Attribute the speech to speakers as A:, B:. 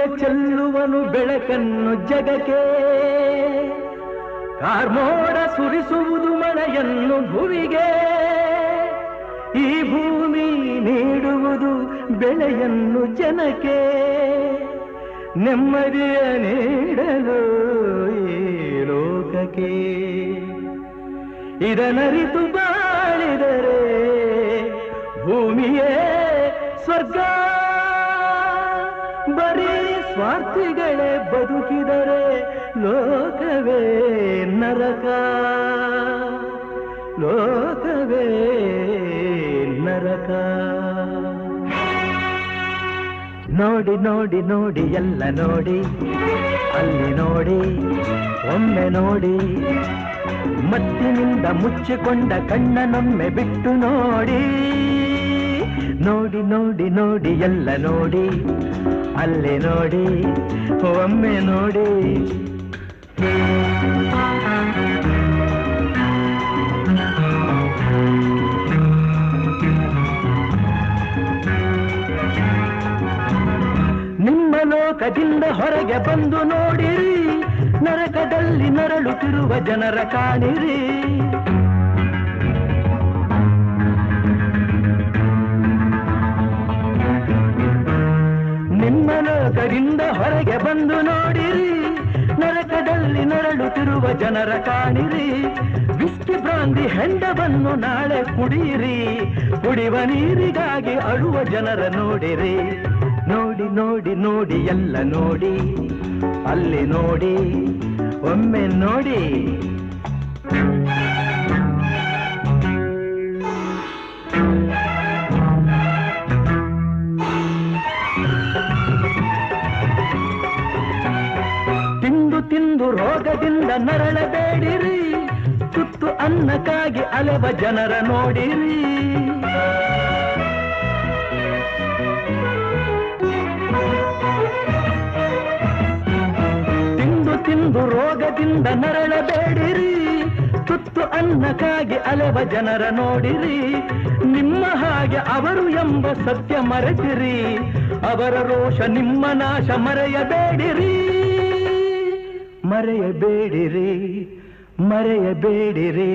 A: ಸೂರ್ಯ ಚೆಲ್ಲುವನು ಬೆಳಕನ್ನು ಜಗಕ್ಕೆ, ಕಾರ್ಮೋಡ ಸುರಿಸುವುದು ಮಳೆಯನ್ನು ಭುವಿಗೆ, ಈ ಭೂಮಿ ನೀಡುವುದು ಬೆಳೆಯನ್ನು ಜನಕ್ಕೆ, ನೆಮ್ಮದಿಯ ನೀಡಲು ಈ ಲೋಕಕ್ಕೆ. ಇದನರಿತು ಬಾಳಿದರೆ ಭೂಮಿಯೇ ಸ್ವರ್ಗ, ಬರೀ ಸ್ವಾರ್ಥಿಗಳೇ ಬದುಕಿದರೆ ಲೋಕವೇ ನರಕ, ಲೋಕವೇ ನರಕ. ನೋಡಿ ನೋಡಿ ನೋಡಿ ಎಲ್ಲ ನೋಡಿ, ಅಲ್ಲಿ ನೋಡಿ ಒಮ್ಮೆ ನೋಡಿ, ಮತ್ತಿನಿಂದ ಮುಚ್ಚಿಕೊಂಡ ಕಣ್ಣನೊಮ್ಮೆ ಬಿಟ್ಟು ನೋಡಿ. ನೋಡಿ ನೋಡಿ ನೋಡಿ ಎಲ್ಲ ನೋಡಿ, ಅಲ್ಲಿ ನೋಡಿ ಒಮ್ಮೆ ನೋಡಿ. ನಿಮ್ಮ ಲೋಕದಿಂದ ಹೊರಗೆ ಬಂದು ನೋಡಿರಿ, ನರಕದಲ್ಲಿ ನರಳುತ್ತಿರುವ ಜನರ ಕಾಣಿರಿ. ನಿಮ್ಮ ಲೋಕದಿಂದ ಹೊರಗೆ ಬಂದು ನೋಡಿರಿ, ನರಕದಲ್ಲಿ ನರಳುತ್ತಿರುವ ಜನರ ಕಾಣಿರಿ. ವಿಸ್ಕಿ ಬ್ರಾಂದಿ ಹೆಂಡವನ್ನು ನಾಳೆ ಕುಡಿಯಿರಿ, ಕುಡಿಯುವ ನೀರಿಗಾಗಿ ಅಳುವ ಜನರ ನೋಡಿರಿ. ನೋಡಿ ನೋಡಿ ನೋಡಿ ಎಲ್ಲ ನೋಡಿ, ಅಲ್ಲಿ ನೋಡಿ ಒಮ್ಮೆ ನೋಡಿ. ತಿಂದು ತಿಂದು ರೋಗದಿಂದ ನರಳಬೇಡಿರಿ, ತುತ್ತು ಅನ್ನಕ್ಕಾಗಿ ಅಲೆವ ಜನರ ನೋಡಿರಿ. ತಿಂದು ರೋಗದಿಂದ ನರಳಬೇಡಿರಿ, ತುತ್ತು ಅನ್ನಕ್ಕಾಗಿ ಅಲೆವ ಜನರ ನೋಡಿರಿ. ನಿಮ್ಮ ಹಾಗೆ ಅವರು ಎಂಬ ಸತ್ಯ ಮರೆತಿರಿ, ಅವರ ರೋಷ ನಿಮ್ಮ ನಾಶ ಮರೆಯಬೇಡಿರಿ, ಮರೆಯಬೇಡಿರಿ, ಮರೆಯಬೇಡಿರಿ.